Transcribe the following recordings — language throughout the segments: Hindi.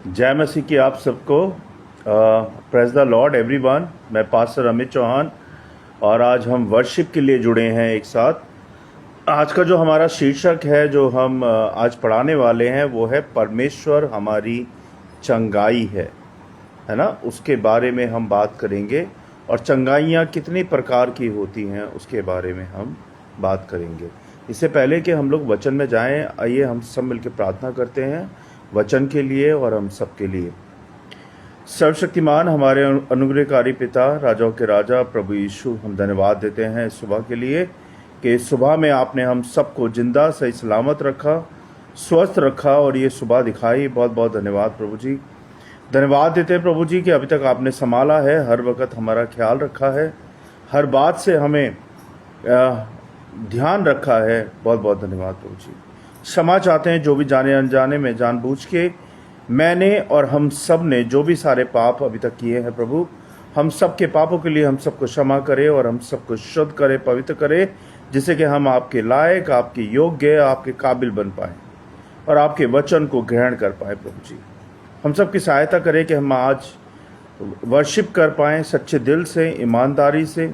जय मसीह की आप सबको। Praise the Lord everyone. मैं पास्टर अमित चौहान और आज हम वर्शिप के लिए जुड़े हैं एक साथ। आज का जो हमारा शीर्षक है जो हम आज पढ़ाने वाले हैं वो है परमेश्वर हमारी चंगाई है ना। उसके बारे में हम बात करेंगे और चंगाइयाँ कितनी प्रकार की होती हैं उसके बारे में हम बात करेंगे। इससे पहले कि हम लोग वचन में जाएं, आइए हम सब मिलकर प्रार्थना करते हैं वचन के लिए और हम सब के लिए। सर्वशक्तिमान हमारे अनुग्रहकारी पिता, राजाओं के राजा प्रभु यीशु, हम धन्यवाद देते हैं इस सुबह के लिए कि इस सुबह में आपने हम सबको जिंदा सही सलामत रखा, स्वस्थ रखा और ये सुबह दिखाई। बहुत बहुत धन्यवाद प्रभु जी। धन्यवाद देते हैं प्रभु जी कि अभी तक आपने संभाला है, हर वक्त हमारा ख्याल रखा है, हर बात से हमें ध्यान रखा है। बहुत बहुत धन्यवाद प्रभु जी। क्षमा चाहते हैं जो भी जाने अनजाने में जानबूझ के मैंने और हम सब ने जो भी सारे पाप अभी तक किए हैं प्रभु, हम सब के पापों के लिए हम सबको क्षमा करें और हम सबको शुद्ध करें, पवित्र करें, जिससे कि हम आपके लायक, आपके योग्य, आपके काबिल बन पाएं और आपके वचन को ग्रहण कर पाएं प्रभु जी। हम सबकी सहायता करें कि हम आज वर्शिप कर पाएं सच्चे दिल से, ईमानदारी से,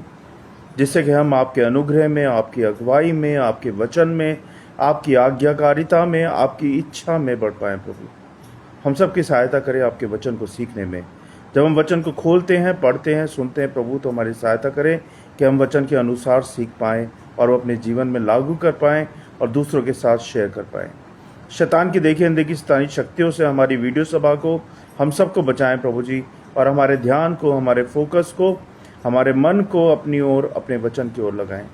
जिससे कि हम आपके अनुग्रह में, आपकी अगुवाई में, आपके वचन में, आपकी आज्ञाकारिता में, आपकी इच्छा में बढ़ पाएं प्रभु। हम सब की सहायता करें आपके वचन को सीखने में। जब हम वचन को खोलते हैं, पढ़ते हैं, सुनते हैं प्रभु, तो हमारी सहायता करें कि हम वचन के अनुसार सीख पाएं और वो अपने जीवन में लागू कर पाएं और दूसरों के साथ शेयर कर पाएं। शैतान की देखी अनदेखी शैतानी शक्तियों से हमारी वीडियो सभा को हम सबको बचाएं प्रभु जी, और हमारे ध्यान को, हमारे फोकस को, हमारे मन को अपनी ओर, अपने वचन की ओर लगाएं।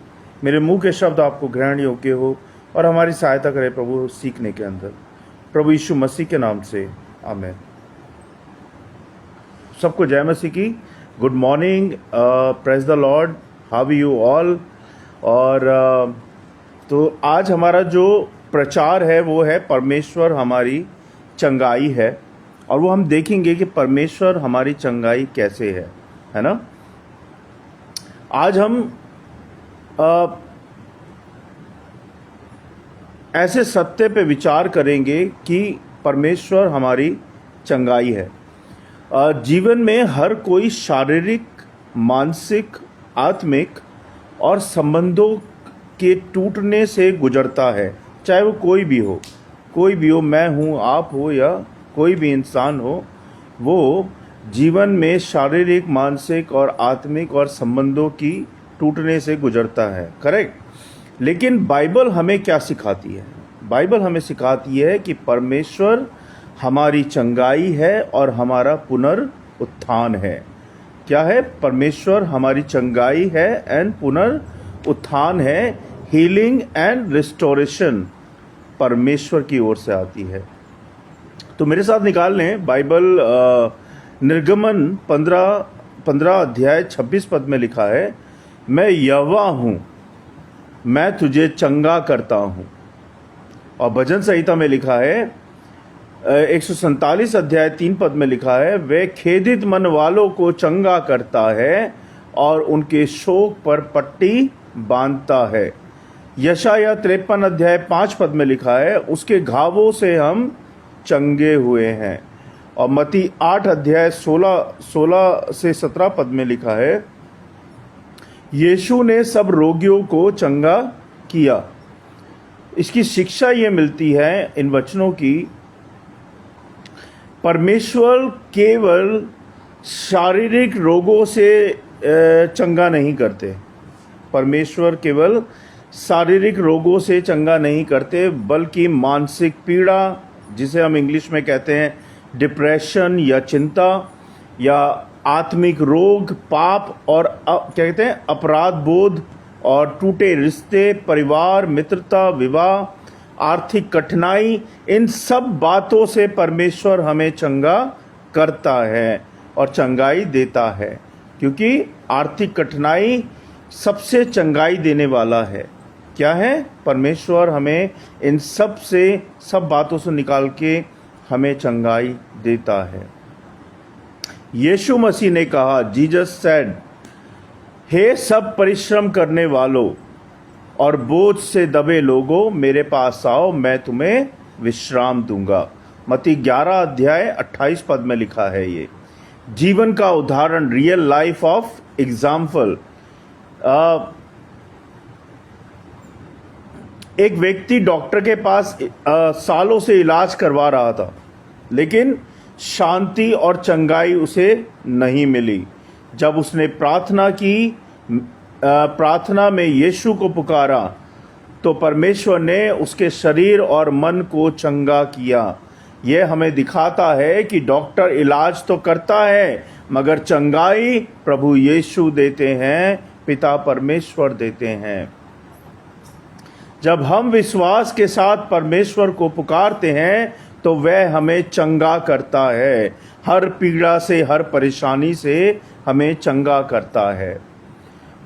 मेरे मुंह के शब्द आपको ग्रहण योग्य हो और हमारी सहायता करें प्रभु सीखने के अंदर, प्रभु यीशु मसीह के नाम से, आमीन। सबको जय मसीह की। Good morning, praise the Lord, how you all. और तो आज हमारा जो प्रचार है वो है परमेश्वर हमारी चंगाई है, और वो हम देखेंगे कि परमेश्वर हमारी चंगाई कैसे है ना। आज हम ऐसे सत्य पे विचार करेंगे कि परमेश्वर हमारी चंगाई है। जीवन में हर कोई शारीरिक, मानसिक, आत्मिक और संबंधों के टूटने से गुजरता है, चाहे वो कोई भी हो, मैं हूँ, आप हो या कोई भी इंसान हो, वो जीवन में शारीरिक, मानसिक और आत्मिक और संबंधों की टूटने से गुजरता है, करेक्ट। लेकिन बाइबल हमें क्या सिखाती है? बाइबल हमें सिखाती है कि परमेश्वर हमारी चंगाई है और हमारा पुनरुत्थान है। क्या है? परमेश्वर हमारी चंगाई है एंड पुनरुत्थान है। हीलिंग एंड रिस्टोरेशन परमेश्वर की ओर से आती है। तो मेरे साथ निकाल लें बाइबल, निर्गमन 15 अध्याय 26 पद में लिखा है, मैं यहोवा हूँ, मैं तुझे चंगा करता हूँ। और भजन संहिता में लिखा है 147 अध्याय 3 पद में लिखा है, वे खेदित मन वालों को चंगा करता है और उनके शोक पर पट्टी बांधता है। यशाया 53 अध्याय 5 पद में लिखा है, उसके घावों से हम चंगे हुए हैं। और मत्ती 8 अध्याय 16 से 17 पद में लिखा है, यीशु ने सब रोगियों को चंगा किया। इसकी शिक्षा ये मिलती है इन वचनों की, परमेश्वर केवल शारीरिक रोगों से चंगा नहीं करते। परमेश्वर केवल शारीरिक रोगों से चंगा नहीं करते, बल्कि मानसिक पीड़ा, जिसे हम इंग्लिश में कहते हैं डिप्रेशन या चिंता, या आत्मिक रोग, पाप और क्या कहते हैं अपराध बोध और टूटे रिश्ते, परिवार, मित्रता, विवाह, आर्थिक कठिनाई, इन सब बातों से परमेश्वर हमें चंगा करता है और चंगाई देता है, क्योंकि आर्थिक कठिनाई सबसे चंगाई देने वाला है। क्या है? परमेश्वर हमें इन सब बातों से निकाल के हमें चंगाई देता है। यीशु मसीह ने कहा, जीसस सेड, हे सब परिश्रम करने वालों और बोझ से दबे लोगों, मेरे पास आओ, मैं तुम्हें विश्राम दूंगा। मत्ती 11 अध्याय 28 पद में लिखा है ये जीवन का उदाहरण, रियल लाइफ ऑफ एग्जाम्पल। एक व्यक्ति डॉक्टर के पास सालों से इलाज करवा रहा था, लेकिन शांति और चंगाई उसे नहीं मिली। जब उसने प्रार्थना की, प्रार्थना में यीशु को पुकारा, तो परमेश्वर ने उसके शरीर और मन को चंगा किया। यह हमें दिखाता है कि डॉक्टर इलाज तो करता है, मगर चंगाई प्रभु यीशु देते हैं, पिता परमेश्वर देते हैं। जब हम विश्वास के साथ परमेश्वर को पुकारते हैं तो वह हमें चंगा करता है, हर पीड़ा से, हर परेशानी से हमें चंगा करता है।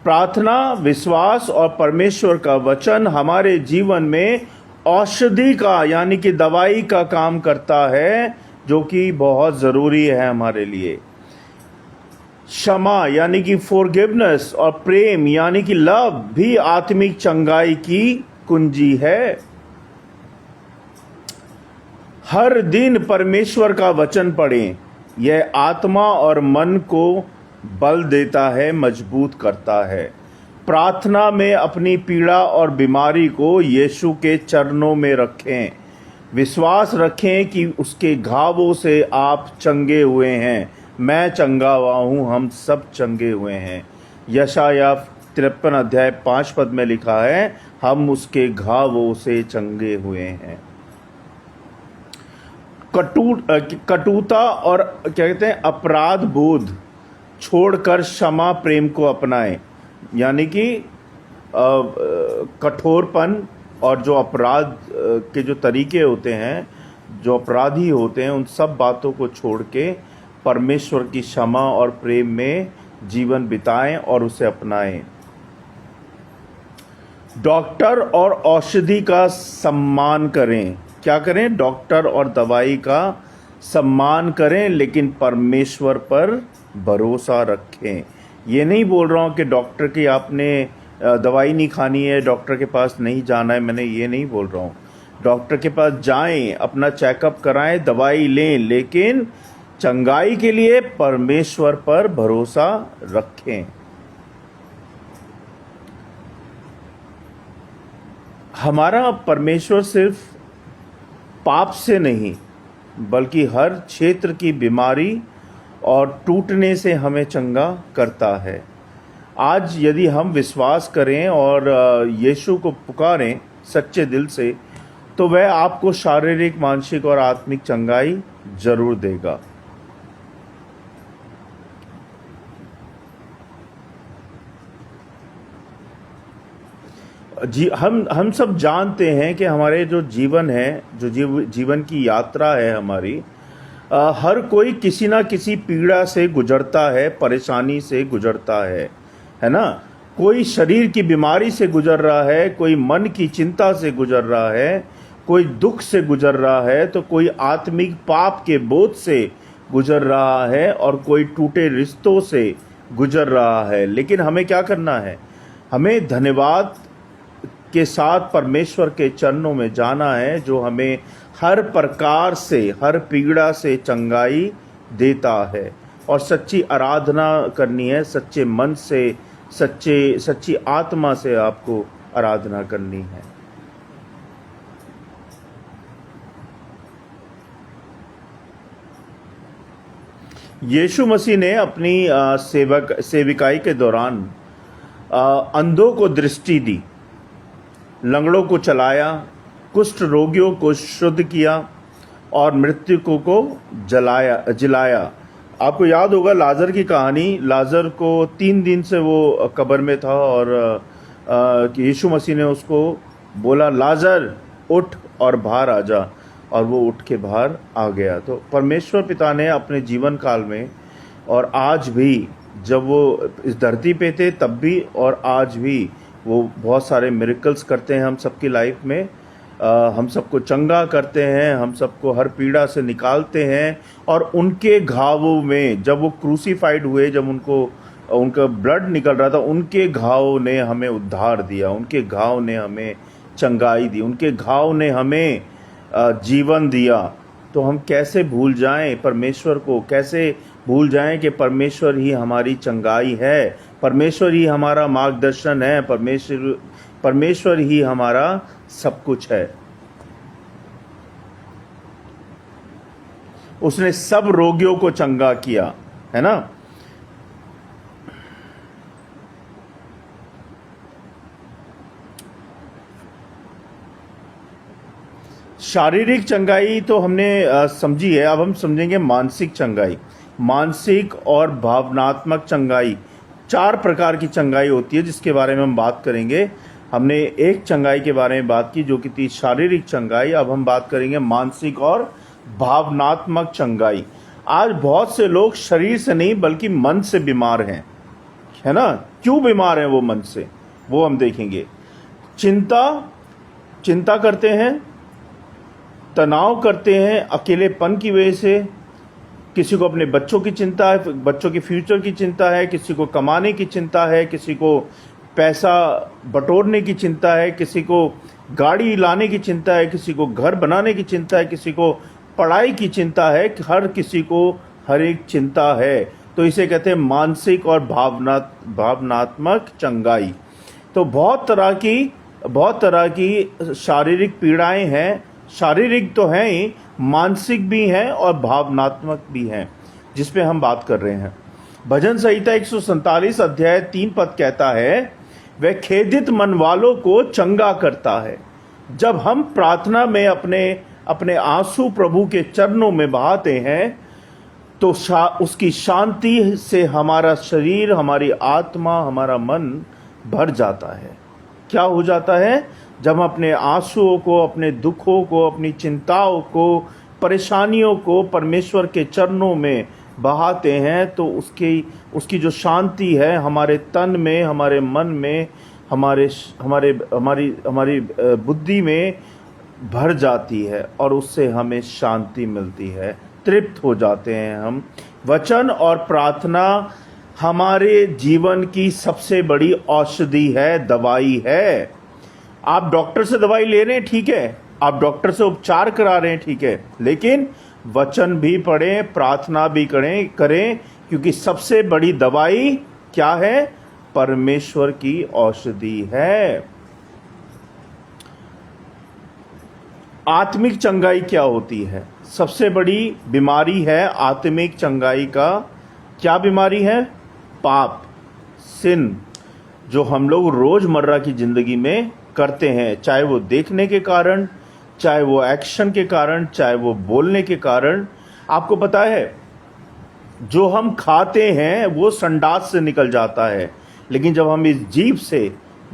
प्रार्थना, विश्वास और परमेश्वर का वचन हमारे जीवन में औषधि का यानी कि दवाई का काम करता है, जो कि बहुत ज़रूरी है हमारे लिए। क्षमा यानी कि फॉरगिवनेस और प्रेम यानी कि लव भी आत्मिक चंगाई की कुंजी है। हर दिन परमेश्वर का वचन पढ़ें, यह आत्मा और मन को बल देता है, मजबूत करता है। प्रार्थना में अपनी पीड़ा और बीमारी को यीशु के चरणों में रखें। विश्वास रखें कि उसके घावों से आप चंगे हुए हैं। मैं चंगा हुआ हूँ, हम सब चंगे हुए हैं। यशायाह 53 अध्याय 5 पद में लिखा है, हम उसके घावों से चंगे हुए हैं। कटुता और क्या कहते हैं, अपराध बोध छोड़कर क्षमा प्रेम को अपनाएं। यानी कि कठोरपन और जो अपराध के जो तरीके होते हैं, जो अपराधी होते हैं, उन सब बातों को छोड़ के परमेश्वर की क्षमा और प्रेम में जीवन बिताएं और उसे अपनाएं। डॉक्टर और औषधि का सम्मान करें। क्या करें? डॉक्टर और दवाई का सम्मान करें, लेकिन परमेश्वर पर भरोसा रखें। ये नहीं बोल रहा हूँ कि डॉक्टर की आपने दवाई नहीं खानी है, डॉक्टर के पास नहीं जाना है, मैंने ये नहीं बोल रहा हूँ। डॉक्टर के पास जाएं, अपना चेकअप कराएं, दवाई लें, लेकिन चंगाई के लिए परमेश्वर पर भरोसा रखें। हमारा परमेश्वर सिर्फ पाप से नहीं, बल्कि हर क्षेत्र की बीमारी और टूटने से हमें चंगा करता है। आज यदि हम विश्वास करें और यीशु को पुकारें सच्चे दिल से, तो वह आपको शारीरिक, मानसिक और आत्मिक चंगाई जरूर देगा। हम सब जानते हैं कि हमारे जो जीवन है, जो जीवन की यात्रा है हमारी, हर कोई किसी ना किसी पीड़ा से गुजरता है, परेशानी से गुजरता है ना। कोई शरीर की बीमारी से गुजर रहा है, कोई मन की चिंता से गुजर रहा है, कोई दुख से गुजर रहा है, तो कोई आत्मिक पाप के बोझ से गुजर रहा है, और कोई टूटे रिश्तों से गुजर रहा है। लेकिन हमें क्या करना है? हमें धन्यवाद के साथ परमेश्वर के चरणों में जाना है, जो हमें हर प्रकार से, हर पीड़ा से चंगाई देता है, और सच्ची आराधना करनी है, सच्चे मन से, सच्ची आत्मा से आपको आराधना करनी है। यीशु मसीह ने अपनी सेविकाई के दौरान अंधों को दृष्टि दी, लंगड़ों को चलाया, कुष्ठ रोगियों को शुद्ध किया और मृतकों को जिलाया। आपको याद होगा लाजर की कहानी। लाजर को 3 दिन से वो कब्र में था, और यीशु मसीह ने उसको बोला, लाजर उठ और बाहर आ जा, और वो उठ के बाहर आ गया। तो परमेश्वर पिता ने अपने जीवन काल में, और आज भी जब वो इस धरती पे थे तब भी, और आज भी वो बहुत सारे मिरेकल्स करते हैं हम सबकी लाइफ में। हम सबको चंगा करते हैं, हम सबको हर पीड़ा से निकालते हैं। और उनके घावों में, जब वो क्रूसीफाइड हुए, जब उनका ब्लड निकल रहा था, उनके घाव ने हमें उद्धार दिया, उनके घाव ने हमें चंगाई दी, उनके घाव ने हमें जीवन दिया। तो हम कैसे भूल जाएं परमेश्वर को, कैसे भूल जाएं कि परमेश्वर ही हमारी चंगाई है, परमेश्वर ही हमारा मार्गदर्शन है, परमेश्वर ही हमारा सब कुछ है। उसने सब रोगियों को चंगा किया, है ना। शारीरिक चंगाई तो हमने समझी है, अब हम समझेंगे मानसिक चंगाई। मानसिक और भावनात्मक चंगाई, 4 प्रकार की चंगाई होती है जिसके बारे में हम बात करेंगे। हमने एक चंगाई के बारे में बात की जो कि थी शारीरिक चंगाई, अब हम बात करेंगे मानसिक और भावनात्मक चंगाई। आज बहुत से लोग शरीर से नहीं बल्कि मन से बीमार हैं, है ना। क्यों बीमार हैं वो मन से, वो हम देखेंगे। चिंता करते हैं, तनाव करते हैं अकेलेपन की वजह से। किसी को अपने बच्चों की चिंता है, बच्चों के फ्यूचर की चिंता है, किसी को कमाने की चिंता है, किसी को पैसा बटोरने की चिंता है, किसी को गाड़ी लाने की चिंता है, किसी को घर बनाने की चिंता है, किसी को पढ़ाई की चिंता है। हर किसी को हर एक चिंता है, तो इसे कहते हैं मानसिक और भावनात्मक चंगाई। तो बहुत तरह की शारीरिक पीड़ाएं हैं, शारीरिक तो हैं ही, मानसिक भी हैं और भावनात्मक भी हैं, जिस पे हम बात कर रहे हैं। भजन संहिता 147 अध्याय 3 पद कहता है, वह खेदित मन वालों को चंगा करता है। जब हम प्रार्थना में अपने आंसू प्रभु के चरणों में बहाते हैं तो उसकी शांति से हमारा शरीर, हमारी आत्मा, हमारा मन भर जाता है। क्या हो जाता है? जब हम अपने आंसुओं को, अपने दुखों को, अपनी चिंताओं को, परेशानियों को परमेश्वर के चरणों में बहाते हैं तो उसकी जो शांति है हमारे तन में, हमारे मन में, हमारी बुद्धि में भर जाती है और उससे हमें शांति मिलती है, तृप्त हो जाते हैं हम। वचन और प्रार्थना हमारे जीवन की सबसे बड़ी औषधि है, दवाई है। आप डॉक्टर से दवाई ले रहे हैं, ठीक है, आप डॉक्टर से उपचार करा रहे हैं, ठीक है, लेकिन वचन भी पढ़ें, प्रार्थना भी करें, क्योंकि सबसे बड़ी दवाई क्या है? परमेश्वर की औषधि है। आत्मिक चंगाई क्या होती है? सबसे बड़ी बीमारी है आत्मिक चंगाई का। क्या बीमारी है? पाप, सिन, जो हम लोग रोजमर्रा की जिंदगी में करते हैं, चाहे वो देखने के कारण, चाहे वो एक्शन के कारण, चाहे वो बोलने के कारण। आपको पता है जो हम खाते हैं वो संडास से निकल जाता है, लेकिन जब हम इस जीभ से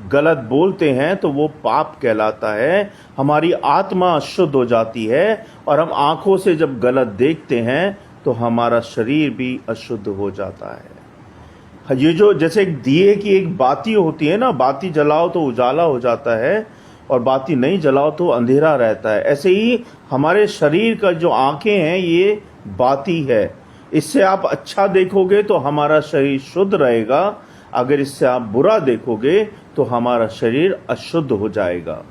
गलत बोलते हैं तो वो पाप कहलाता है। हमारी आत्मा अशुद्ध हो जाती है और हम आंखों से जब गलत देखते हैं तो हमारा शरीर भी अशुद्ध हो जाता है। ये जो जैसे एक दिए की एक बाती होती है ना, बाती जलाओ तो उजाला हो जाता है और बाती नहीं जलाओ तो अंधेरा रहता है, ऐसे ही हमारे शरीर का जो आंखें हैं ये बाती है। इससे आप अच्छा देखोगे तो हमारा शरीर शुद्ध रहेगा, अगर इससे आप बुरा देखोगे तो हमारा शरीर अशुद्ध हो जाएगा।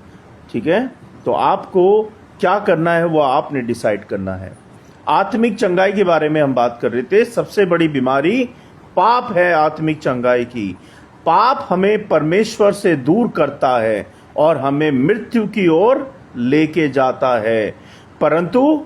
ठीक है, तो आपको क्या करना है वो आपने डिसाइड करना है। आत्मिक चंगाई के बारे में हम बात कर रहे थे। सबसे बड़ी बीमारी पाप है आत्मिक चंगाई की। पाप हमें परमेश्वर से दूर करता है और हमें मृत्यु की ओर लेके जाता है, परंतु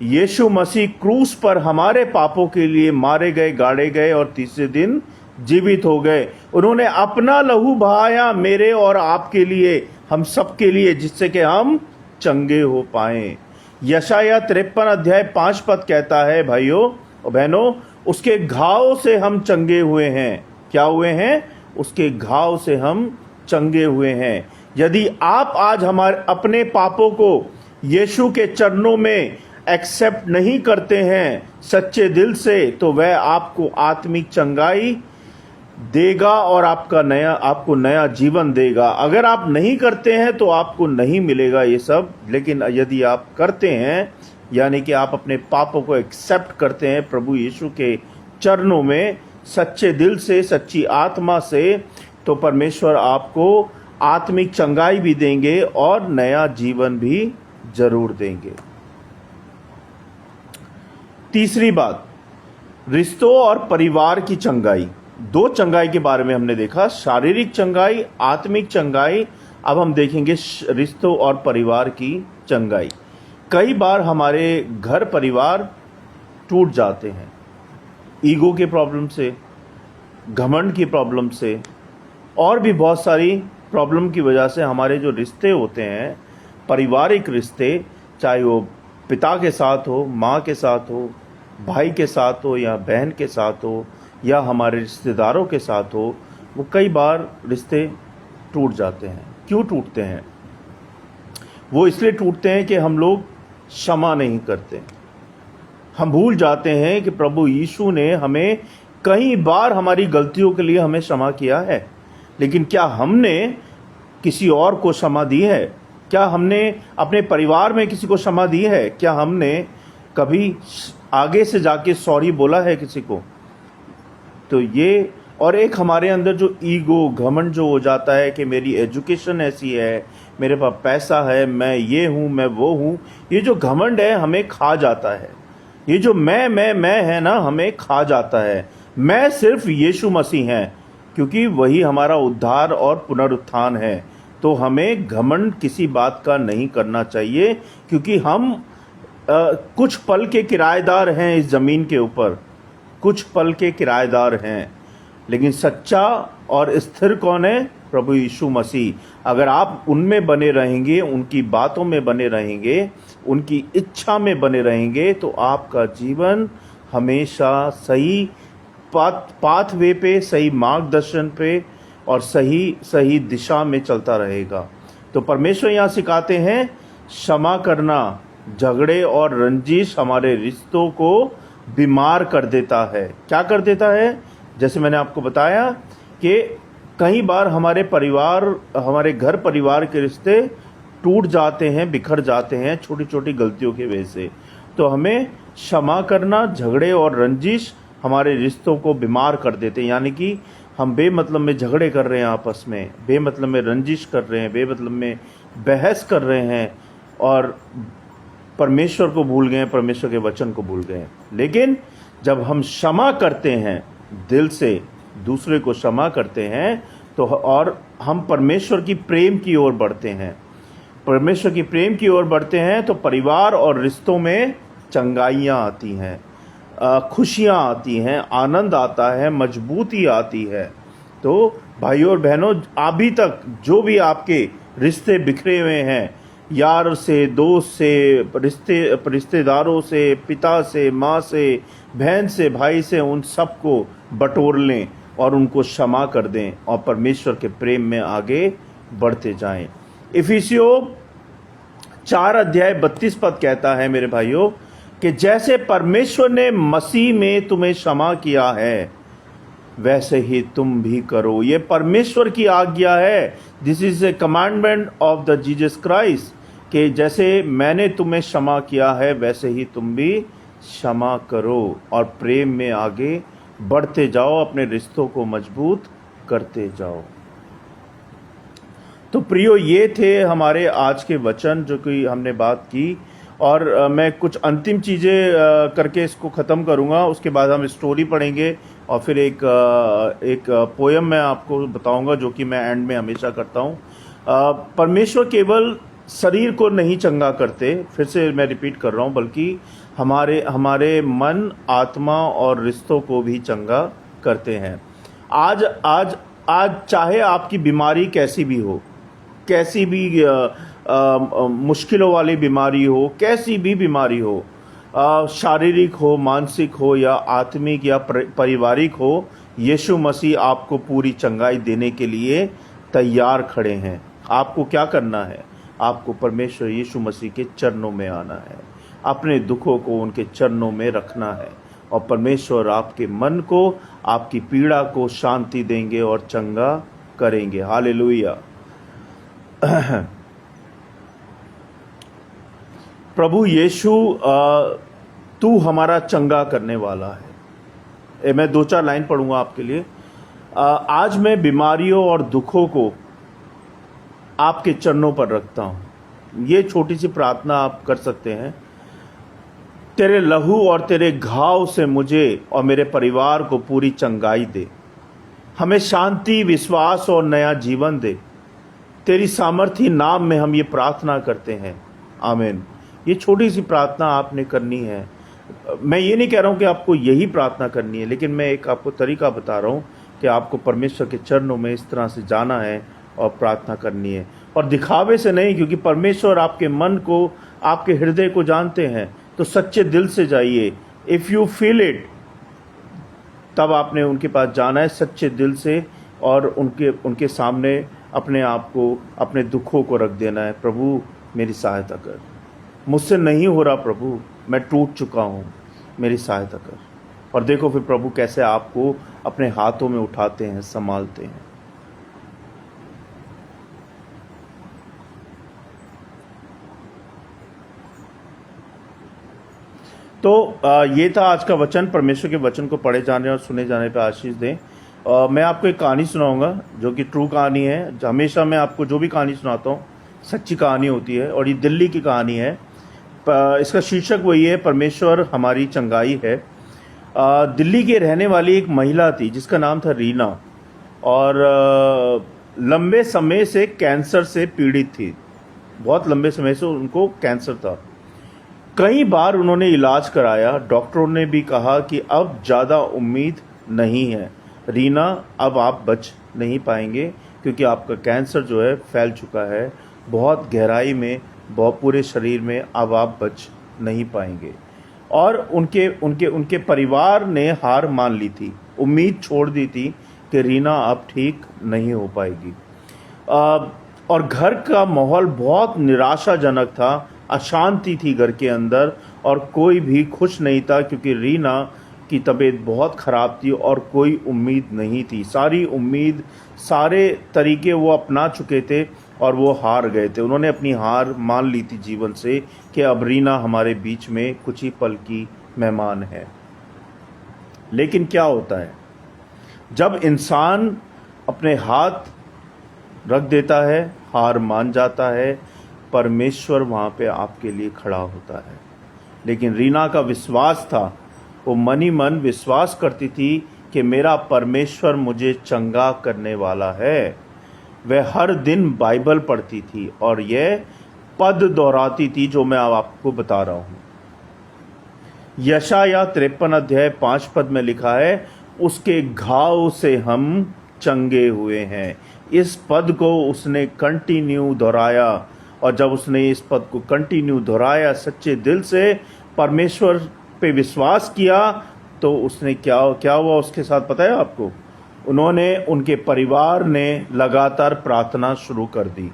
यीशु मसीह क्रूस पर हमारे पापों के लिए मारे गए, गाड़े गए और तीसरे दिन जीवित हो गए। उन्होंने अपना लहू बहाया मेरे और आपके लिए, हम सबके लिए, जिससे कि हम चंगे हो पाएं। यशाया 53 अध्याय 5 पद कहता है, भाइयों और बहनों, उसके घाव से हम चंगे हुए हैं। क्या हुए हैं? उसके घाव से हम चंगे हुए हैं। यदि आप आज हमारे अपने पापों को यीशु के चरणों में एक्सेप्ट नहीं करते हैं सच्चे दिल से, तो वह आपको आत्मिक चंगाई देगा और आपको नया जीवन देगा। अगर आप नहीं करते हैं तो आपको नहीं मिलेगा ये सब, लेकिन यदि आप करते हैं, यानी कि आप अपने पापों को एक्सेप्ट करते हैं प्रभु यीशु के चरणों में सच्चे दिल से, सच्ची आत्मा से, तो परमेश्वर आपको आत्मिक चंगाई भी देंगे और नया जीवन भी जरूर देंगे। तीसरी बात, रिश्तों और परिवार की चंगाई। दो चंगाई के बारे में हमने देखा, शारीरिक चंगाई, आत्मिक चंगाई। अब हम देखेंगे रिश्तों और परिवार की चंगाई। कई बार हमारे घर परिवार टूट जाते हैं, ईगो के प्रॉब्लम से, घमंड की प्रॉब्लम से, और भी बहुत सारी प्रॉब्लम की वजह से हमारे जो रिश्ते होते हैं, पारिवारिक रिश्ते, चाहे वो पिता के साथ हो, माँ के साथ हो, भाई के साथ हो, या बहन के साथ हो, या हमारे रिश्तेदारों के साथ हो, वो कई बार रिश्ते टूट जाते हैं। क्यों टूटते हैं? वो इसलिए टूटते हैं कि हम लोग क्षमा नहीं करते। हम भूल जाते हैं कि प्रभु यीशु ने हमें कई बार हमारी गलतियों के लिए हमें क्षमा किया है, लेकिन क्या हमने किसी और को क्षमा दी है? क्या हमने अपने परिवार में किसी को क्षमा दी है? क्या हमने कभी आगे से जाके सॉरी बोला है किसी को? तो ये, और एक हमारे अंदर जो ईगो, घमंड जो हो जाता है कि मेरी एजुकेशन ऐसी है, मेरे पास पैसा है, मैं ये हूँ, मैं वो हूँ, ये जो घमंड है हमें खा जाता है। ये जो मैं है ना, हमें खा जाता है। मैं सिर्फ यीशु मसीह हैं, क्योंकि वही हमारा उद्धार और पुनरुत्थान है। तो हमें घमंड किसी बात का नहीं करना चाहिए, क्योंकि हम कुछ पल के किराएदार हैं इस ज़मीन के ऊपर, कुछ पल के किराएदार हैं, लेकिन सच्चा और स्थिर कौन है? प्रभु यीशु मसीह। अगर आप उनमें बने रहेंगे, उनकी बातों में बने रहेंगे, उनकी इच्छा में बने रहेंगे, तो आपका जीवन हमेशा सही पाथवे पे, सही मार्गदर्शन पे और सही दिशा में चलता रहेगा। तो परमेश्वर यहाँ सिखाते हैं क्षमा करना। झगड़े और रंजिश हमारे रिश्तों को बीमार कर देता है। क्या कर देता है? जैसे मैंने आपको बताया कि कई बार हमारे घर परिवार के रिश्ते टूट जाते हैं, बिखर जाते हैं छोटी छोटी गलतियों की वजह से। तो हमें क्षमा करना। झगड़े और रंजिश हमारे रिश्तों को बीमार कर देते हैं, यानी कि हम बेमतलब में झगड़े कर रहे हैं आपस में, बेमतलब में रंजिश कर रहे हैं, बेमतलब में बहस कर रहे हैं, और परमेश्वर को भूल गए, परमेश्वर के वचन को भूल गए। लेकिन जब हम क्षमा करते हैं, दिल से दूसरे को क्षमा करते हैं, तो और हम परमेश्वर की प्रेम की ओर बढ़ते हैं, परमेश्वर की प्रेम की ओर बढ़ते हैं, तो परिवार और रिश्तों में चंगाइयाँ आती हैं, खुशियाँ आती हैं, आनंद आता है, मजबूती आती है। तो भाइयों और बहनों, अभी तक जो भी आपके रिश्ते बिखरे हुए हैं, यार से, दोस्त से, रिश्तेदारों से, पिता से, माँ से, बहन से, भाई से, उन सबको बटोर लें और उनको क्षमा कर दें और परमेश्वर के प्रेम में आगे बढ़ते जाएं। इफिसियों 4:32 कहता है मेरे भाइयों कि जैसे परमेश्वर ने मसीह में तुम्हें क्षमा किया है, वैसे ही तुम भी करो। ये परमेश्वर की आज्ञा है। This is a commandment of the Jesus Christ, कि जैसे मैंने तुम्हें क्षमा किया है, वैसे ही तुम भी क्षमा करो और प्रेम में आगे बढ़ते जाओ, अपने रिश्तों को मजबूत करते जाओ। तो प्रियो, ये थे हमारे आज के वचन जो कि हमने बात की, और मैं कुछ अंतिम चीज़ें करके इसको ख़त्म करूँगा। उसके बाद हम स्टोरी पढ़ेंगे और फिर एक पोयम मैं आपको बताऊँगा, जो कि मैं एंड में हमेशा करता हूँ। परमेश्वर केवल शरीर को नहीं चंगा करते, फिर से मैं रिपीट कर रहा हूँ, बल्कि हमारे मन, आत्मा और रिश्तों को भी चंगा करते हैं। आज चाहे आपकी बीमारी कैसी भी हो, कैसी भी मुश्किलों वाली बीमारी हो, कैसी भी बीमारी हो, शारीरिक हो, मानसिक हो, या आत्मिक या पारिवारिक हो, यीशु मसीह आपको पूरी चंगाई देने के लिए तैयार खड़े हैं। आपको क्या करना है? आपको परमेश्वर यीशु मसीह के चरणों में आना है, अपने दुखों को उनके चरणों में रखना है, और परमेश्वर आपके मन को, आपकी पीड़ा को शांति देंगे और चंगा करेंगे। हालेलुया। प्रभु यीशु, तू हमारा चंगा करने वाला है। मैं 2-4 लाइन पढ़ूंगा आपके लिए। आज मैं बीमारियों और दुखों को आपके चरणों पर रखता हूँ। ये छोटी सी प्रार्थना आप कर सकते हैं। तेरे लहू और तेरे घाव से मुझे और मेरे परिवार को पूरी चंगाई दे। हमें शांति, विश्वास और नया जीवन दे। तेरी सामर्थी नाम में हम ये प्रार्थना करते हैं, आमीन। ये छोटी सी प्रार्थना आपने करनी है। मैं ये नहीं कह रहा हूँ कि आपको यही प्रार्थना करनी है, लेकिन मैं एक आपको तरीका बता रहा हूँ कि आपको परमेश्वर के चरणों में इस तरह से जाना है और प्रार्थना करनी है, और दिखावे से नहीं, क्योंकि परमेश्वर आपके मन को, आपके हृदय को जानते हैं। तो सच्चे दिल से जाइए। इफ़ यू फील इट, तब आपने उनके पास जाना है सच्चे दिल से, और उनके सामने अपने आप को, अपने दुखों को रख देना है। प्रभु मेरी सहायता कर, मुझसे नहीं हो रहा प्रभु, मैं टूट चुका हूँ, मेरी सहायता कर। और देखो फिर प्रभु कैसे आपको अपने हाथों में उठाते हैं, संभालते हैं। तो ये था आज का वचन। परमेश्वर के वचन को पढ़े जाने और सुने जाने पर आशीष दें। मैं आपको एक कहानी सुनाऊंगा जो कि ट्रू कहानी है। हमेशा मैं आपको जो भी कहानी सुनाता हूँ सच्ची कहानी होती है, और ये दिल्ली की कहानी है। इसका शीर्षक वही है, परमेश्वर हमारी चंगाई है। दिल्ली की रहने वाली एक महिला थी जिसका नाम था रीना, और लंबे समय से कैंसर से पीड़ित थी। बहुत लंबे समय से उनको कैंसर था। कई बार उन्होंने इलाज कराया, डॉक्टरों ने भी कहा कि अब ज़्यादा उम्मीद नहीं है रीना, अब आप बच नहीं पाएंगे, क्योंकि आपका कैंसर जो है फैल चुका है बहुत गहराई में, बहुत पूरे शरीर में, अब आप बच नहीं पाएंगे। और उनके परिवार ने हार मान ली थी, उम्मीद छोड़ दी थी कि रीना अब ठीक नहीं हो पाएगी। और घर का माहौल बहुत निराशाजनक था, अशांति थी घर के अंदर, और कोई भी खुश नहीं था, क्योंकि रीना की तबीयत बहुत ख़राब थी और कोई उम्मीद नहीं थी। सारी उम्मीद, सारे तरीके वो अपना चुके थे और वो हार गए थे। उन्होंने अपनी हार मान ली थी जीवन से कि अब रीना हमारे बीच में कुछ ही पल की मेहमान है। लेकिन क्या होता है जब इंसान अपने हाथ रख देता है, हार मान जाता है, परमेश्वर वहाँ पे आपके लिए खड़ा होता है। लेकिन रीना का विश्वास था, वो मन ही मन विश्वास करती थी कि मेरा परमेश्वर मुझे चंगा करने वाला है। वह हर दिन बाइबल पढ़ती थी और यह पद दोहराती थी जो मैं अब आपको बता रहा हूँ। यशाया 53 अध्याय 5 पद में लिखा है, उसके घाव से हम चंगे हुए हैं। इस पद को उसने कंटिन्यू दोहराया, और जब उसने इस पद को कंटिन्यू दोहराया, सच्चे दिल से परमेश्वर पे विश्वास किया, तो उसने क्या हुआ उसके साथ पता है आपको? उनके परिवार ने लगातार प्रार्थना शुरू कर दी।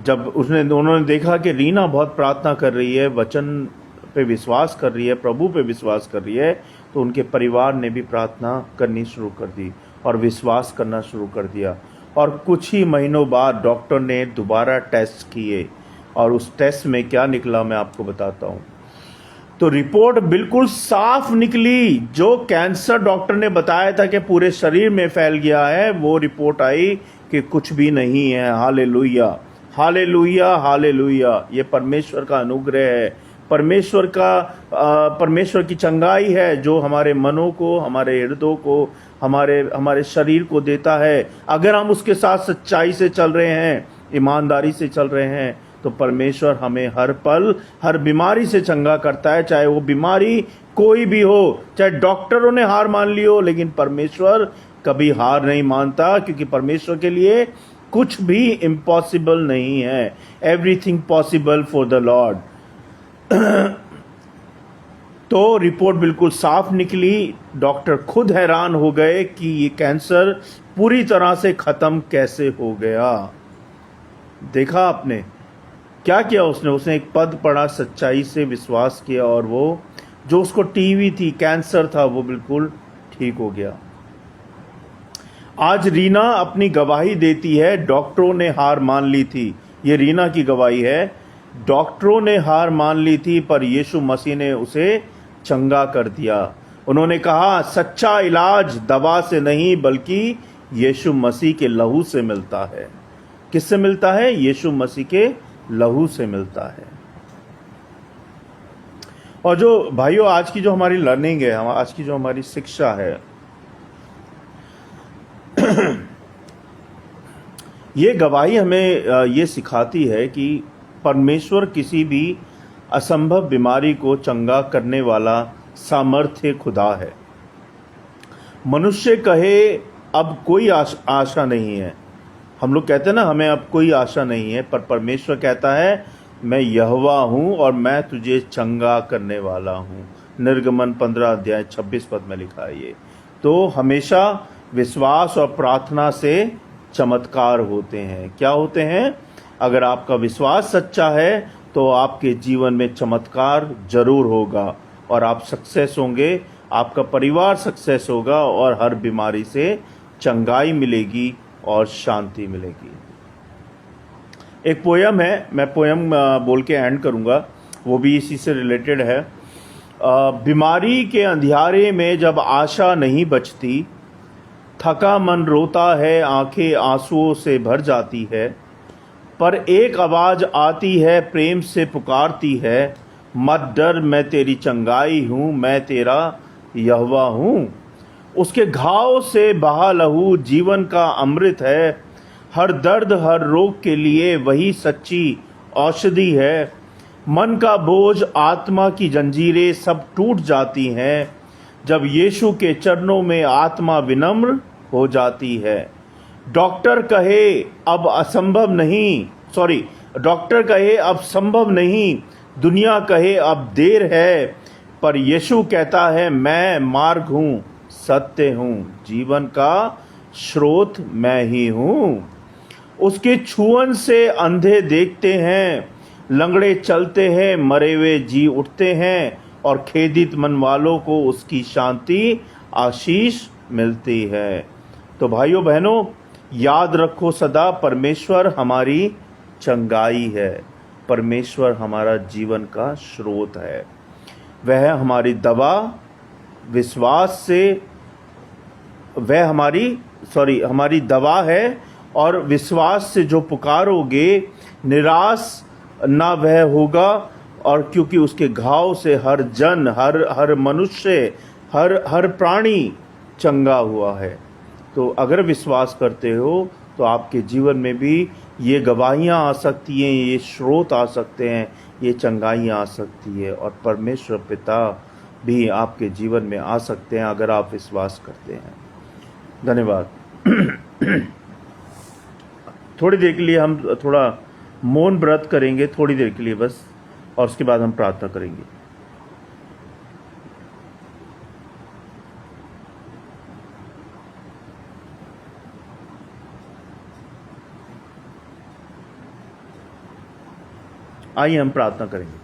जब उन्होंने देखा कि रीना बहुत प्रार्थना कर रही है, वचन पे विश्वास कर रही है, प्रभु पे विश्वास कर रही है, तो उनके परिवार ने भी प्रार्थना करनी शुरू कर दी और विश्वास करना शुरू कर दिया। और कुछ ही महीनों बाद डॉक्टर ने दोबारा टेस्ट किए, और उस टेस्ट में क्या निकला मैं आपको बताता हूँ। तो रिपोर्ट बिल्कुल साफ निकली। जो कैंसर डॉक्टर ने बताया था कि पूरे शरीर में फैल गया है, वो रिपोर्ट आई कि कुछ भी नहीं है। Hallelujah, hallelujah, hallelujah. ये परमेश्वर का अनुग्रह है, परमेश्वर की चंगाई है जो हमारे मनों को, हमारे हृदयों को, हमारे शरीर को देता है। अगर हम उसके साथ सच्चाई से चल रहे हैं, ईमानदारी से चल रहे हैं, तो परमेश्वर हमें हर पल, हर बीमारी से चंगा करता है। चाहे वो बीमारी कोई भी हो, चाहे डॉक्टरों ने हार मान ली हो, लेकिन परमेश्वर कभी हार नहीं मानता, क्योंकि परमेश्वर के लिए कुछ भी इम्पॉसिबल नहीं है। Everything possible for the Lord. तो रिपोर्ट बिल्कुल साफ निकली। डॉक्टर खुद हैरान हो गए कि ये कैंसर पूरी तरह से खत्म कैसे हो गया। देखा आपने क्या किया? उसने एक पद पढ़ा, सच्चाई से विश्वास किया, और वो जो उसको टीवी थी, कैंसर था, वो बिल्कुल ठीक हो गया। आज रीना अपनी गवाही देती है, डॉक्टरों ने हार मान ली थी। ये रीना की गवाही है, डॉक्टरों ने हार मान ली थी, पर यीशु मसीह ने उसे चंगा कर दिया। उन्होंने कहा, सच्चा इलाज दवा से नहीं बल्कि यीशु मसीह के लहू से मिलता है। किससे मिलता है? यीशु मसीह के लहू से मिलता है। और जो भाइयों आज की जो हमारी लर्निंग है, आज की जो हमारी शिक्षा है, ये गवाही हमें ये सिखाती है कि परमेश्वर किसी भी असंभव बीमारी को चंगा करने वाला सामर्थ्य खुदा है। मनुष्य कहे अब कोई आशा नहीं है, हम लोग कहते हैं ना हमें अब कोई आशा नहीं है, पर परमेश्वर कहता है मैं यहोवा हूँ और मैं तुझे चंगा करने वाला हूँ। निर्गमन 15 अध्याय 26 पद में लिखा है ये। तो हमेशा विश्वास और प्रार्थना से चमत्कार होते हैं। क्या होते हैं? अगर आपका विश्वास सच्चा है तो आपके जीवन में चमत्कार जरूर होगा और आप सक्सेस होंगे, आपका परिवार सक्सेस होगा और हर बीमारी से चंगाई मिलेगी और शांति मिलेगी। एक पोयम है, मैं पोयम बोल के एंड करूंगा, वो भी इसी से रिलेटेड है। बीमारी के अंधियारे में जब आशा नहीं बचती, थका मन रोता है, आंखें आंसुओं से भर जाती है, पर एक आवाज आती है प्रेम से पुकारती है, मत डर मैं तेरी चंगाई हूँ, मैं तेरा यहोवा हूँ। उसके घाव से बहा लहू जीवन का अमृत है, हर दर्द हर रोग के लिए वही सच्ची औषधि है। मन का बोझ आत्मा की जंजीरें सब टूट जाती हैं, जब यीशु के चरणों में आत्मा विनम्र हो जाती है। डॉक्टर कहे अब संभव नहीं, दुनिया कहे अब देर है, पर यीशु कहता है मैं मार्ग हूँ, सत्य हूँ, जीवन का स्रोत मैं ही हूँ। उसके छुअन से अंधे देखते हैं, लंगड़े चलते हैं, मरे हुए जी उठते हैं और खेदित मन वालों को उसकी शांति आशीष मिलती है। तो भाइयों बहनों, याद रखो सदा परमेश्वर हमारी चंगाई है, परमेश्वर हमारा जीवन का स्रोत है। वह हमारी दवा विश्वास से हमारी दवा है और विश्वास से जो पुकारोगे निराश ना वह होगा, और क्योंकि उसके घाव से हर जन हर मनुष्य हर प्राणी चंगा हुआ है। तो अगर विश्वास करते हो तो आपके जीवन में भी ये गवाहियाँ आ सकती हैं, ये स्रोत आ सकते हैं, ये चंगाइयाँ आ सकती है और परमेश्वर पिता भी आपके जीवन में आ सकते हैं अगर आप विश्वास करते हैं। धन्यवाद। थोड़ी देर के लिए हम थोड़ा मौन व्रत करेंगे, थोड़ी देर के लिए बस, और उसके बाद हम प्रार्थना करेंगे। आइए हम प्रार्थना करेंगे।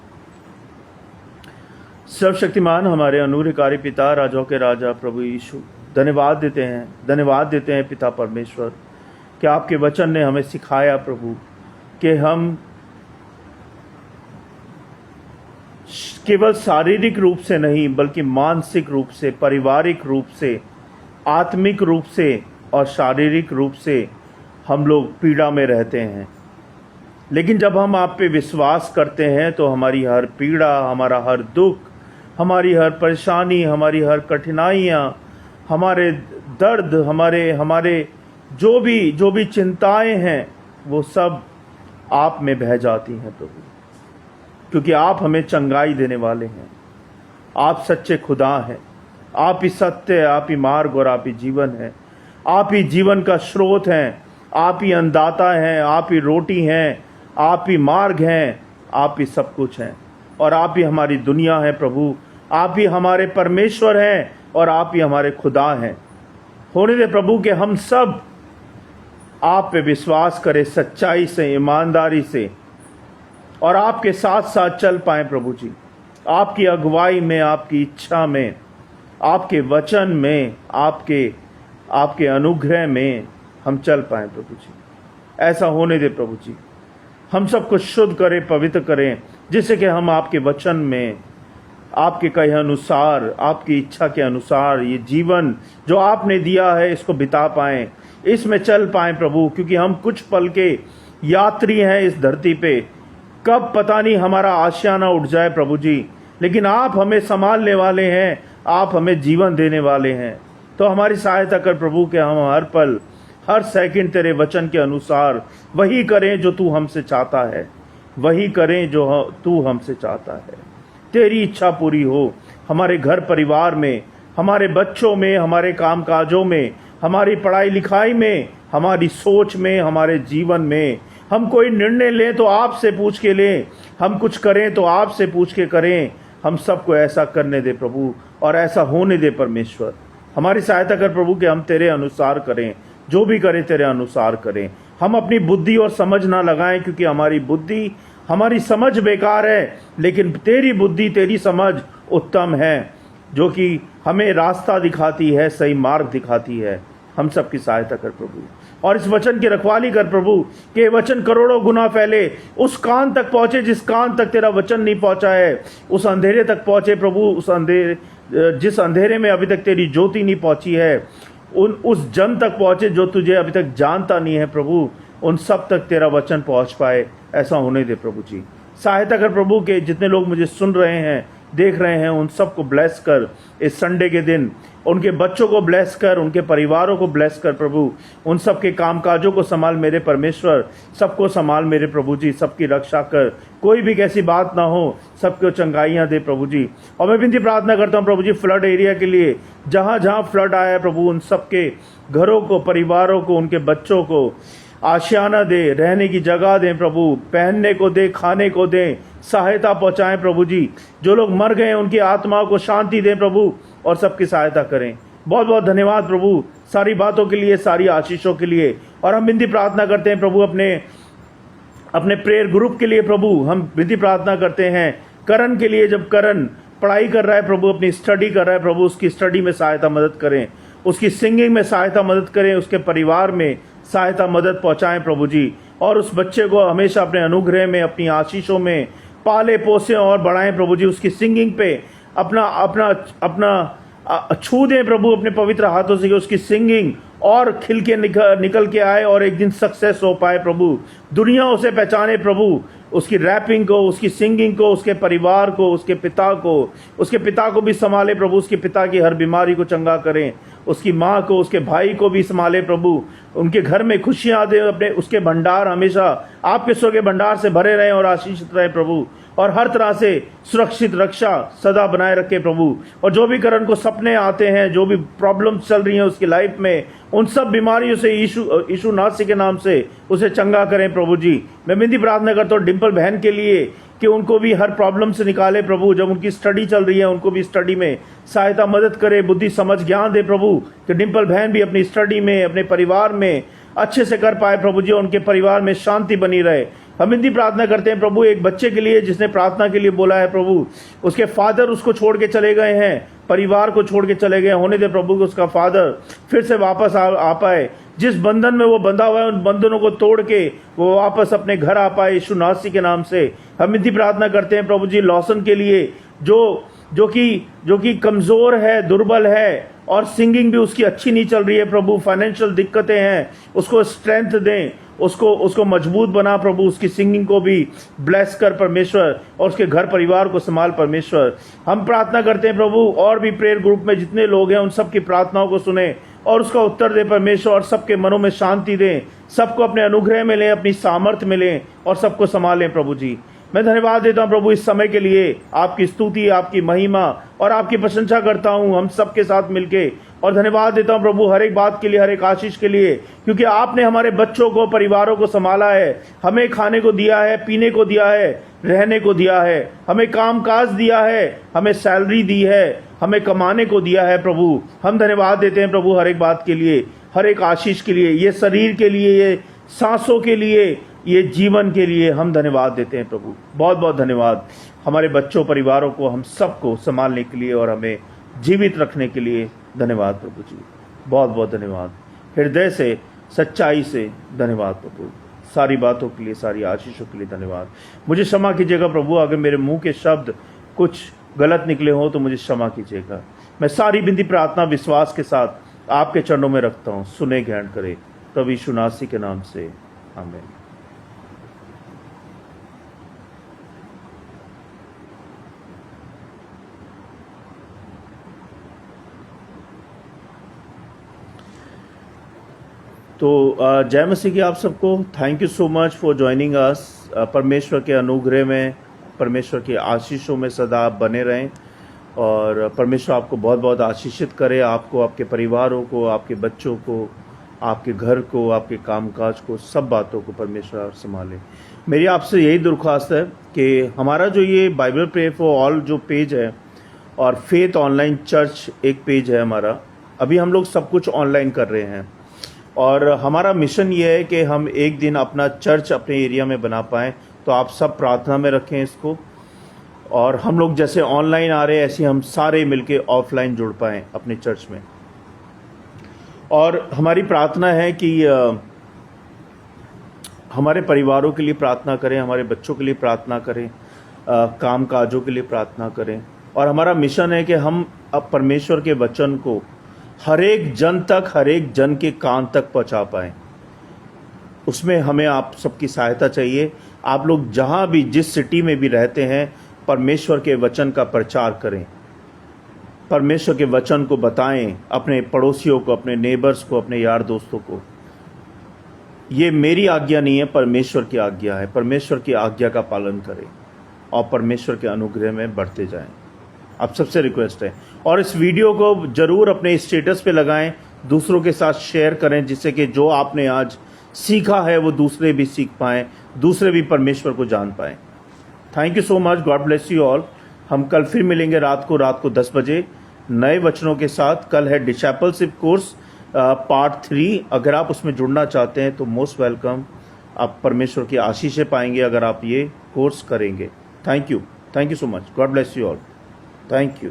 सर्वशक्तिमान हमारे अनुग्रहकारी पिता, राजाओं के राजा प्रभु यीशु, धन्यवाद देते हैं पिता परमेश्वर कि आपके वचन ने हमें सिखाया प्रभु कि हम केवल शारीरिक रूप से नहीं बल्कि मानसिक रूप से, पारिवारिक रूप से, आत्मिक रूप से और शारीरिक रूप से हम लोग पीड़ा में रहते हैं। लेकिन जब हम आप पे विश्वास करते हैं तो हमारी हर पीड़ा, हमारा हर दुख, हमारी हर परेशानी, हमारी हर कठिनाइयाँ, हमारे दर्द, हमारे जो भी चिंताएं हैं वो सब आप में बह जाती हैं प्रभु, क्योंकि आप हमें चंगाई देने वाले हैं। आप सच्चे खुदा हैं, आप ही सत्य, आप ही मार्ग और आप ही जीवन है। आप ही जीवन का स्रोत हैं, आप ही अन्नदाता हैं, आप ही रोटी हैं, आप ही मार्ग हैं, आप ही सब कुछ हैं और आप ही हमारी दुनिया है प्रभु। आप ही हमारे परमेश्वर हैं और आप ही हमारे खुदा हैं। होने दे प्रभु कि हम सब आप पे विश्वास करें सच्चाई से, ईमानदारी से, और आपके साथ साथ चल पाएं प्रभु जी। आपकी अगुवाई में, आपकी इच्छा में, आपके वचन में, आपके अनुग्रह में हम चल पाएं प्रभु जी। ऐसा होने दे प्रभु जी। हम सबको शुद्ध करें, पवित्र करें, जिससे कि हम आपके वचन में, आपके कहे अनुसार, आपकी इच्छा के अनुसार ये जीवन जो आपने दिया है इसको बिता पाएं, इसमें चल पाएं प्रभु। क्योंकि हम कुछ पल के यात्री हैं इस धरती पे, कब पता नहीं हमारा आशियाना उठ जाए प्रभु जी। लेकिन आप हमें संभालने वाले हैं, आप हमें जीवन देने वाले हैं। तो हमारी सहायता कर प्रभु कि हम हर पल हर सेकंड तेरे वचन के अनुसार वही करें जो तू हमसे चाहता है, वही करें जो तू हमसे चाहता है। तेरी इच्छा पूरी हो हमारे घर परिवार में, हमारे बच्चों में, हमारे काम काजों में, हमारी पढ़ाई लिखाई में, हमारी सोच में, हमारे जीवन में। हम कोई निर्णय लें तो आपसे पूछ के लें, हम कुछ करें तो आपसे पूछ के करें। हम सबको ऐसा करने दे प्रभु, और ऐसा होने दे परमेश्वर। हमारी सहायता कर प्रभु कि हम तेरे अनुसार करें, जो भी करें तेरे अनुसार करें। हम अपनी बुद्धि और समझ ना लगाएं, क्योंकि हमारी बुद्धि हमारी समझ बेकार है, लेकिन तेरी बुद्धि तेरी समझ उत्तम है, जो कि हमें रास्ता दिखाती है, सही मार्ग दिखाती है। हम सबकी सहायता कर प्रभु, और इस वचन की रखवाली कर प्रभु कि वचन करोड़ों गुना फैले, उस कान तक पहुंचे जिस कान तक तेरा वचन नहीं पहुंचा है, उस अंधेरे तक पहुंचे प्रभु, उस अंधेरे जिस अंधेरे में अभी तक तेरी ज्योति नहीं पहुंची है, उस जन तक पहुंचे जो तुझे अभी तक जानता नहीं है प्रभु, उन सब तक तेरा वचन पहुंच पाए। ऐसा होने दे प्रभु जी। सहायता कर प्रभु के जितने लोग मुझे सुन रहे हैं, देख रहे हैं, उन सबको ब्लेस कर इस संडे के दिन। उनके बच्चों को ब्लेस कर, उनके परिवारों को ब्लेस कर प्रभु। उन सबके कामकाजों को संभाल मेरे परमेश्वर, सबको संभाल मेरे प्रभु जी। सबकी रक्षा कर, कोई भी कैसी बात ना हो, सबको चंगाइयां दे प्रभु जी। और मैं विनती प्रार्थना करता हूं प्रभु जी फ्लड एरिया के लिए, जहां जहां फ्लड आया है प्रभु, उन सबके घरों को, परिवारों को, उनके बच्चों को आशियाना दे, रहने की जगह दें प्रभु, पहनने को दे, खाने को दें, सहायता पहुंचाएं प्रभु जी। जो लोग मर गए उनकी आत्माओं को शांति दें प्रभु, और सबकी सहायता करें। बहुत बहुत धन्यवाद प्रभु सारी बातों के लिए, सारी आशीषों के लिए। और हम विनती प्रार्थना करते हैं प्रभु अपने प्रेयर ग्रुप के लिए प्रभु। हम विनती प्रार्थना करते हैं करण के लिए, जब करण पढ़ाई कर रहा है प्रभु, अपनी स्टडी कर रहा है प्रभु, उसकी स्टडी में सहायता मदद करें, उसकी सिंगिंग में सहायता मदद करें, उसके परिवार में सहायता मदद पहुंचाएं प्रभु जी। और उस बच्चे को हमेशा अपने अनुग्रह में, अपनी आशीषों में पाले पोसे और बढ़ाएं प्रभु जी। उसकी सिंगिंग पे अपना अपना अपना छू दें प्रभु अपने पवित्र हाथों से, कि उसकी सिंगिंग और खिल के निकल के आए और एक दिन सक्सेस हो पाए प्रभु। दुनिया उसे पहचाने प्रभु, उसकी रैपिंग को, उसकी सिंगिंग को, उसके परिवार को, उसके पिता को भी संभाले प्रभु। उसके पिता की हर बीमारी को चंगा करें, उसकी माँ को, उसके भाई को भी संभाले प्रभु। उनके घर में खुशियां दे, अपने उसके भंडार हमेशा आपके स्वर्ग के भंडार से भरे रहें और आशीषित रहे प्रभु। और हर तरह से सुरक्षित रक्षा सदा बनाए रखे प्रभु। और जो भी करण को सपने आते हैं, जो भी प्रॉब्लम्स चल रही हैं उसकी लाइफ में, उन सब बीमारियों से यीशु नासी के नाम से उसे चंगा करें प्रभु जी। मैं विनती प्रार्थना करता हूँ डिम्पल बहन के लिए, कि उनको भी हर प्रॉब्लम से निकाले प्रभु। जब उनकी स्टडी चल रही है, उनको भी स्टडी में सहायता मदद करे, बुद्धि समझ ज्ञान दे प्रभु, कि डिम्पल बहन भी अपनी स्टडी में, अपने परिवार में अच्छे से कर पाए प्रभु जी, उनके परिवार में शांति बनी रहे। हम विनती प्रार्थना करते हैं प्रभु एक बच्चे के लिए जिसने प्रार्थना के लिए बोला है प्रभु, उसके फादर उसको छोड़ के चले गए हैं, परिवार को छोड़ के चले गए। होने दे प्रभु कि उसका फादर फिर से वापस आ पाए। जिस बंधन में वो बंधा हुआ है, उन बंधनों को तोड़ के वो वापस अपने घर आ पाए यीशु नासी के नाम से। हम विनती प्रार्थना करते हैं प्रभु जी लॉसन के लिए, जो कि कमजोर है, दुर्बल है, और सिंगिंग भी उसकी अच्छी नहीं चल रही है प्रभु। फाइनेंशियल दिक्कतें हैं, उसको स्ट्रेंथ दें, उसको मजबूत बना प्रभु। उसकी सिंगिंग को भी ब्लेस कर परमेश्वर, और उसके घर परिवार को संभाल परमेश्वर। हम प्रार्थना करते हैं प्रभु और भी प्रेयर ग्रुप में जितने लोग हैं उन सब की प्रार्थनाओं को सुने और उसका उत्तर दे परमेश्वर, और सबके मनों में शांति दें, सबको अपने अनुग्रह में लें, अपनी सामर्थ्य में लें, और सबको संभालें प्रभु जी। मैं धन्यवाद देता हूं प्रभु इस समय के लिए, आपकी स्तुति, आपकी महिमा और आपकी प्रशंसा करता हूं हम सबके साथ मिलके। और धन्यवाद देता हूं प्रभु हर एक बात के लिए, हर एक आशीष के लिए, क्योंकि आपने हमारे बच्चों को, परिवारों को संभाला है, हमें खाने को दिया है, पीने को दिया है, रहने को दिया है, हमें कामकाज दिया है, हमें सैलरी दी है, हमें कमाने को दिया है प्रभु। हम धन्यवाद देते हैं प्रभु हर एक बात के लिए, हर एक आशीष के लिए, ये शरीर के लिए, ये सांसों के लिए, ये जीवन के लिए हम धन्यवाद देते हैं प्रभु। बहुत बहुत धन्यवाद हमारे बच्चों, परिवारों को, हम सबको संभालने के लिए और हमें जीवित रखने के लिए धन्यवाद प्रभु जी। बहुत बहुत धन्यवाद, हृदय से, सच्चाई से धन्यवाद प्रभु। सारी बातों के लिए, सारी आशीषों के लिए धन्यवाद। मुझे क्षमा कीजिएगा प्रभु, अगर मेरे मुंह के शब्द कुछ गलत निकले हो तो मुझे क्षमा कीजिएगा। मैं सारी विनती प्रार्थना विश्वास के साथ आपके चरणों में रखता हूँ, सुने ग्रहण करे प्रभु यीशु नासी के नाम से, आमीन। तो जय मसीह की आप सबको। Thank you so much for joining us. परमेश्वर के अनुग्रह में, परमेश्वर के आशीषों में सदा आप बने रहें और परमेश्वर आपको बहुत बहुत आशीषित करे, आपको, आपके परिवारों को, आपके बच्चों को, आपके घर को, आपके कामकाज को, सब बातों को परमेश्वर संभाले। मेरी आपसे यही दरख्वास्त है कि हमारा जो ये बाइबल प्रे फॉर ऑल जो पेज है और फेथ ऑनलाइन चर्च एक पेज है हमारा, अभी हम लोग सब कुछ ऑनलाइन कर रहे हैं और हमारा मिशन ये है कि हम एक दिन अपना चर्च अपने एरिया में बना पाएँ। तो आप सब प्रार्थना में रखें इसको, और हम लोग जैसे ऑनलाइन आ रहे हैं ऐसे हम सारे मिलके ऑफलाइन जुड़ पाएँ अपने चर्च में। और हमारी प्रार्थना है कि हमारे परिवारों के लिए प्रार्थना करें, हमारे बच्चों के लिए प्रार्थना करें, काम काजों के लिए प्रार्थना करें। और हमारा मिशन है कि हम अब परमेश्वर के वचन को हर एक जन तक, हर एक जन के कान तक पहुंचा पाएं। उसमें हमें आप सबकी सहायता चाहिए। आप लोग जहां भी, जिस सिटी में भी रहते हैं, परमेश्वर के वचन का प्रचार करें, परमेश्वर के वचन को बताएं अपने पड़ोसियों को, अपने नेबर्स को, अपने यार दोस्तों को। ये मेरी आज्ञा नहीं है, परमेश्वर की आज्ञा है। परमेश्वर की आज्ञा का पालन करें और परमेश्वर के अनुग्रह में बढ़ते जाएं। आप सबसे रिक्वेस्ट है। और इस वीडियो को जरूर अपने स्टेटस पे लगाएं, दूसरों के साथ शेयर करें, जिससे कि जो आपने आज सीखा है वो दूसरे भी सीख पाएं, दूसरे भी परमेश्वर को जान पाएं। Thank you so much. God bless you all. हम कल फिर मिलेंगे रात को 10 बजे नए वचनों के साथ। कल है डिसाइपलशिप कोर्स पार्ट 3। अगर आप उसमें जुड़ना चाहते हैं तो मोस्ट वेलकम। आप परमेश्वर की आशीषें पाएंगे अगर आप ये कोर्स करेंगे। Thank you so much. God bless you all. Thank you.